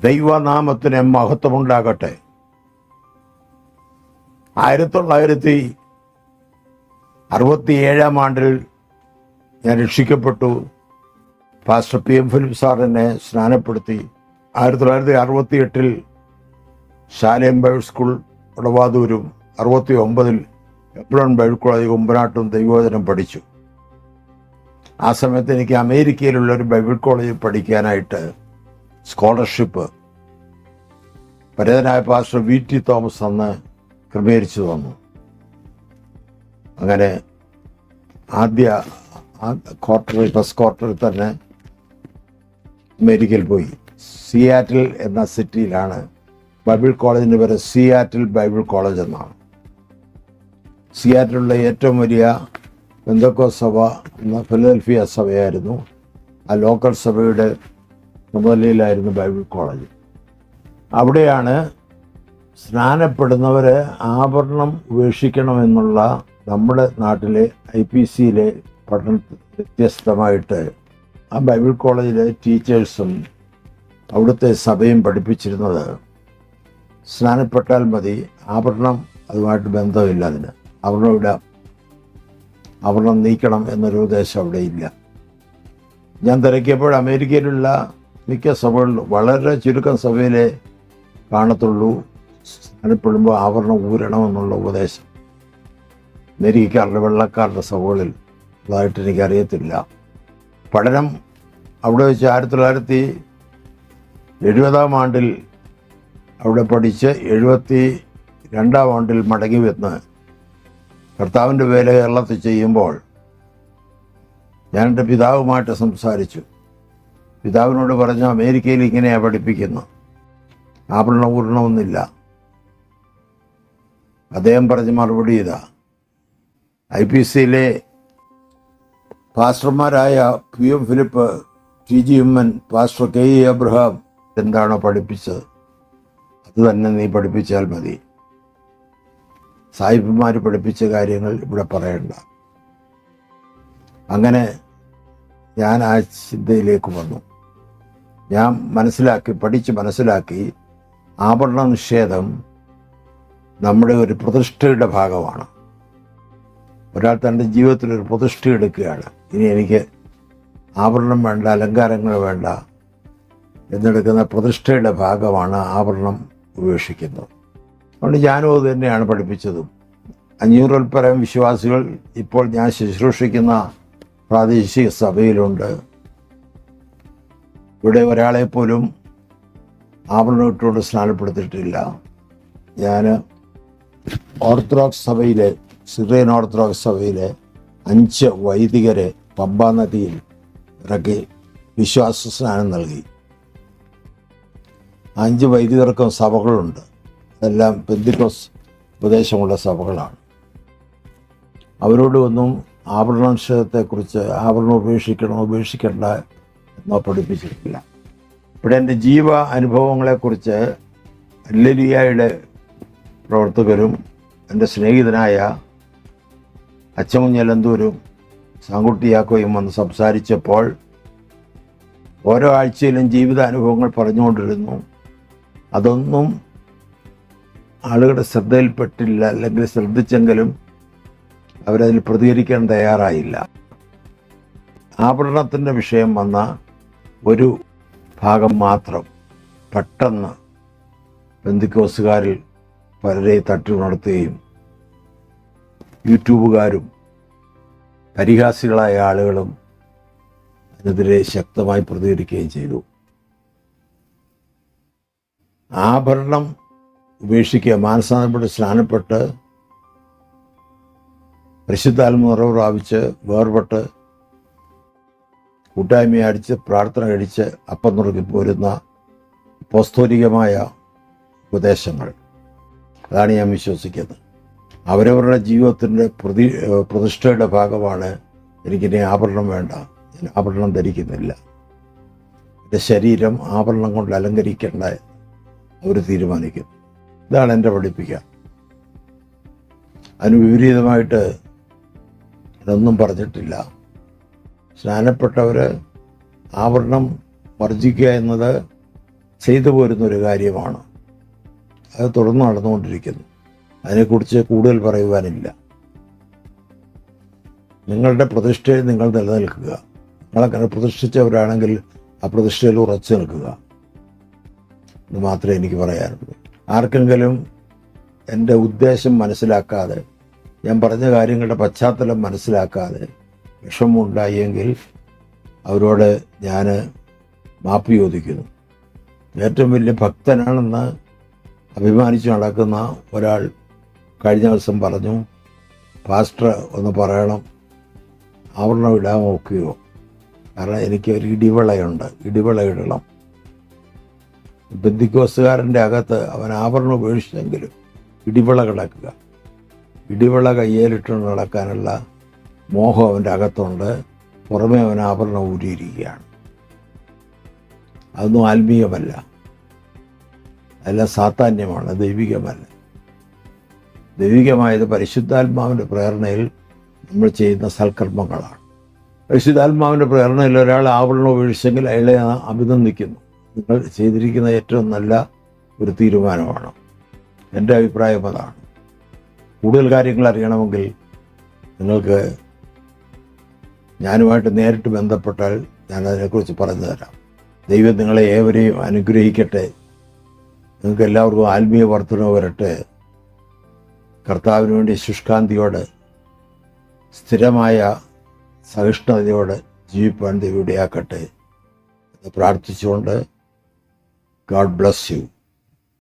ദൈവനാമത്തിന് മഹത്വമുണ്ടാകട്ടെ. 1967 ഞാൻ രക്ഷിക്കപ്പെട്ടു. പാസ്റ്റർ PM ഫിലിപ്പ് സാർ എന്നെ സ്നാനപ്പെടുത്തി. 1968 ശാലേം ബൈബിൾ സ്കൂൾ വടവാതൂരും, 69 എബ്രോൺ ബൈബിൾ കോളേജ് കുമ്പനാട്ടും ദൈവവചനം പഠിച്ചു. ആ സമയത്ത് എനിക്ക് അമേരിക്കയിലുള്ള ഒരു ബൈബിൾ കോളേജിൽ പഠിക്കാനായിട്ട് സ്കോളർഷിപ്പ് പരേതനായ പാസ്റ്റർ VT തോമസ് അന്ന് ക്രമീകരിച്ചു തന്നു. അങ്ങനെ ഫസ്റ്റ് ക്വാർട്ടറിൽ തന്നെ അമേരിക്കയിൽ പോയി. സിയാറ്റിൽ എന്ന സിറ്റിയിലാണ് ബൈബിൾ കോളേജിൻ്റെ പേര് സിയാറ്റിൽ ബൈബിൾ കോളേജ് എന്നാണ്. സിയാറ്റിലുള്ള ഏറ്റവും വലിയ പെന്തക്കോസ്ത് സഭ എന്ന ഫിലദൽഫിയ സഭയായിരുന്നു. ആ ലോക്കൽ സഭയുടെ ചുമതലയിലായിരുന്നു ബൈബിൾ കോളേജ്. അവിടെയാണ് സ്നാനപ്പെടുന്നവർ ആഭരണം ഉപേക്ഷിക്കണമെന്നുള്ള നമ്മുടെ നാട്ടിലെ IPCയിലെ പഠനത്തിൽ വ്യത്യസ്തമായിട്ട് ആ ബൈബിൾ കോളേജിലെ ടീച്ചേഴ്സും അവിടുത്തെ സഭയും പഠിപ്പിച്ചിരുന്നത് സ്നാനപ്പെട്ടാൽ മതി, ആഭരണം അതുമായിട്ട് ബന്ധമില്ല, അതിന് ആഭരണം നീക്കണം എന്നൊരു ഉദ്ദേശം അവിടെ ഇല്ല. ഞാൻ തിരക്കിയപ്പോൾ അമേരിക്കയിലുള്ള മിക്ക സഭകളിലും വളരെ ചുരുക്കം സഭയിലെ കാണത്തുള്ളൂ സ്നാനപ്പെടുമ്പോൾ ആഭരണം ഊരണമെന്നുള്ള ഉപദേശം. അമേരിക്കക്കാരുടെ വെള്ളക്കാരുടെ സഭകളിൽ ഉള്ളതായിട്ട് എനിക്കറിയത്തില്ല. പഠനം അവിടെ വെച്ച് 1970 അവിടെ പഠിച്ച് 72 മടങ്ങി വന്ന് കർത്താവിൻ്റെ വേല കേരളത്തിൽ ചെയ്യുമ്പോൾ ഞാൻ എൻ്റെ പിതാവുമായിട്ട് സംസാരിച്ചു. പിതാവിനോട് പറഞ്ഞു, അമേരിക്കയിൽ ഇങ്ങനെയാണ് പഠിപ്പിക്കുന്നത്, ആഭരണം ഊരണമെന്നില്ല. അദ്ദേഹം പറഞ്ഞ മറുപടി ഇതാ: IPCയിലെ പാസ്റ്റർമാരായ PM Philip, TG Oommen, pastor KE Abraham എന്താണോ പഠിപ്പിച്ചത് അത് തന്നെ നീ പഠിപ്പിച്ചാൽ മതി. സാഹിബന്മാർ പഠിപ്പിച്ച കാര്യങ്ങൾ ഇവിടെ പറയണ്ട. അങ്ങനെ ഞാൻ ആ ചിന്തയിലേക്ക് വന്നു. ഞാൻ പഠിച്ച് മനസ്സിലാക്കി ആഭരണ നിഷേധം നമ്മുടെ ഒരു പ്രതിഷ്ഠയുടെ ഭാഗമാണ്. ഒരാൾ തൻ്റെ ജീവിതത്തിൽ ഒരു പ്രതിഷ്ഠ എടുക്കുകയാണ്. ഇനി എനിക്ക് ആഭരണം വേണ്ട, അലങ്കാരങ്ങൾ വേണ്ട എന്നെടുക്കുന്ന പ്രതിഷ്ഠയുടെ ഭാഗമാണ് ആഭരണം ഉപേക്ഷിക്കുന്നത്. അതുകൊണ്ട് ഞാനും അത് തന്നെയാണ് പഠിപ്പിച്ചതും. 500-ൽ പരം വിശ്വാസികൾ ഇപ്പോൾ ഞാൻ ശുശ്രൂഷിക്കുന്ന പ്രാദേശിക സഭയിലുണ്ട്. ഇവിടെ ഒരാളെപ്പോലും ആഭരണം ഇട്ടുകൊണ്ട് സ്നാനപ്പെടുത്തിയിട്ടില്ല. ഞാൻ ഓർത്തഡോക്സ് സഭയിലെ, സിറിയൻ ഓർത്തഡോക്സ് സഭയിലെ 5 വൈദികരെ പമ്പാ നദിയിൽ ഇറക്കി വിശ്വാസ സ്നാനം നൽകി. 5 വൈദികർക്കും സഭകളുണ്ട്. അതെല്ലാം പെന്തിക്കോസ് ഉപദേശമുള്ള സഭകളാണ്. അവരോട് ഒന്നും ആഭരണ നിഷേധത്തെക്കുറിച്ച്, ആഭരണം ഉപേക്ഷിക്കേണ്ട എന്നോ പഠിപ്പിച്ചിട്ടില്ല. ഇവിടെ എൻ്റെ ജീവ അനുഭവങ്ങളെക്കുറിച്ച് ഹല്ലേലൂയയുടെ പ്രവർത്തകരും എൻ്റെ സ്നേഹിതനായ അച്ചമുഞ്ഞലന്തൂരും സാങ്കുട്ടിയാക്കോയും വന്ന് സംസാരിച്ചപ്പോൾ ഓരോ ആഴ്ചയിലും ജീവിതാനുഭവങ്ങൾ പറഞ്ഞുകൊണ്ടിരുന്നു. അതൊന്നും ആളുകളുടെ ശ്രദ്ധയിൽപ്പെട്ടില്ല, അല്ലെങ്കിൽ ശ്രദ്ധിച്ചെങ്കിലും അവരതിൽ പ്രതികരിക്കാൻ തയ്യാറായില്ല. ആഭരണത്തിൻ്റെ വിഷയം വന്ന ഒരു ഭാഗം മാത്രം പെട്ടെന്ന് പെന്തിക്കോസുകാരിൽ പലരെ തട്ടി ഉണർത്തുകയും യൂട്യൂബുകാരും പരിഹാസികളായ ആളുകളും അതിനെതിരെ ശക്തമായി പ്രതികരിക്കുകയും ചെയ്തു. ആഭരണം ഉപേക്ഷിക്കുക, മാനസാന്തരപ്പെട്ട് സ്നാനപ്പെട്ട് പരിശുദ്ധാത്മ നിറവ് പ്രാപിച്ച് വേർപെട്ട് കൂട്ടായ്മയെ അടിച്ച് പ്രാർത്ഥന കഴിച്ച് അപ്പം നുറുക്കി പോരുന്ന അപ്പോസ്തോലികമായ ഉപദേശങ്ങൾ, അതാണ് ഞാൻ വിശ്വസിക്കുന്നത്. അവരവരുടെ ജീവിതത്തിൻ്റെ പ്രതിഷ്ഠയുടെ ഭാഗമാണ് എനിക്കിനി ആഭരണം വേണ്ട, ഞാൻ ആഭരണം ധരിക്കുന്നില്ല, എൻ്റെ ശരീരം ആഭരണം കൊണ്ട് അലങ്കരിക്കേണ്ട അവർ തീരുമാനിക്കും. ഇതാണ് എൻ്റെ പഠിപ്പിക്കുക. അതിന് വിപരീതമായിട്ട് ഇതൊന്നും പറഞ്ഞിട്ടില്ല. സ്നാനപ്പെട്ടവർ ആഭരണം വർജിക്കുക എന്നത് ചെയ്തു പോരുന്നൊരു കാര്യമാണ്. അത് തുടർന്ന് നടന്നുകൊണ്ടിരിക്കുന്നു. അതിനെക്കുറിച്ച് കൂടുതൽ പറയുവാനില്ല. നിങ്ങളുടെ പ്രതിഷ്ഠയിൽ നിങ്ങൾ നിലനിൽക്കുക. നിങ്ങളങ്ങനെ പ്രതിഷ്ഠിച്ചവരാണെങ്കിൽ ആ പ്രതിഷ്ഠയിൽ ഉറച്ചു നിൽക്കുക എന്ന് മാത്രമേ എനിക്ക് പറയാനുള്ളൂ. ആർക്കെങ്കിലും എൻ്റെ ഉദ്ദേശം മനസ്സിലാക്കാതെ, ഞാൻ പറഞ്ഞ കാര്യങ്ങളുടെ പശ്ചാത്തലം മനസ്സിലാക്കാതെ വിഷമമുണ്ടായെങ്കിൽ അവരോട് ഞാൻ മാപ്പ് ചോദിക്കുന്നു. ഏറ്റവും വലിയ ഭക്തനാണെന്ന് അഭിമാനിച്ച് നടക്കുന്ന ഒരാൾ കഴിഞ്ഞ ദിവസം പറഞ്ഞു, പാസ്റ്റർ ഒന്ന് പറയണം, ആവരണം ഇടാൻ നോക്കുകയോ, കാരണം എനിക്ക് ഒരു ഇടിവിളയുണ്ട്, ഇടിവിള ഇടണം. ബന്ധിക്കോസുകാരൻ്റെ അകത്ത് അവൻ ആവരണം ഉപേക്ഷിച്ചെങ്കിലും ഇടിവിള കിടക്കുക, ഇടിവിള കയ്യേലിട്ടുകൊണ്ട് നടക്കാനുള്ള മോഹം അവൻ്റെ അകത്തുണ്ട്. പുറമേ അവൻ ആഭരണം ഊരിയിരിക്കുകയാണ്. അതൊന്നും ആത്മീയമല്ല, അതെല്ലാം സാത്താന്യമാണ്, ദൈവികമല്ല. ദൈവികമായത് പരിശുദ്ധാത്മാവിൻ്റെ പ്രേരണയിൽ നമ്മൾ ചെയ്യുന്ന സൽക്കർമ്മങ്ങളാണ്. പരിശുദ്ധാത്മാവിൻ്റെ പ്രേരണയിൽ ഒരാൾ ആവരണം ഉപേക്ഷിച്ചെങ്കിൽ അയാളെ അഭിനന്ദിക്കുന്നു. നിങ്ങൾ ചെയ്തിരിക്കുന്ന ഏറ്റവും നല്ല ഒരു തീരുമാനമാണ്. എൻ്റെ അഭിപ്രായം അതാണ്. കൂടുതൽ കാര്യങ്ങൾ അറിയണമെങ്കിൽ നിങ്ങൾക്ക് ഞാനുമായിട്ട് നേരിട്ട് ബന്ധപ്പെട്ടാൽ ഞാൻ അതിനെക്കുറിച്ച് പറഞ്ഞു തരാം. ദൈവം നിങ്ങളെ ഏവരെയും അനുഗ്രഹിക്കട്ടെ. നിങ്ങൾക്ക് എല്ലാവർക്കും ആത്മീയ വർധനവ് വരട്ടെ. കർത്താവിന് വേണ്ടി ശുഷ്കാന്തിയോട്, സ്ഥിരമായ സഹിഷ്ണുതയോടെ ജീവിപ്പാൻ ദൈവം ഇടയാക്കട്ടെ എന്ന് പ്രാർത്ഥിച്ചുകൊണ്ട്, ഗോഡ് ബ്ലസ് യു.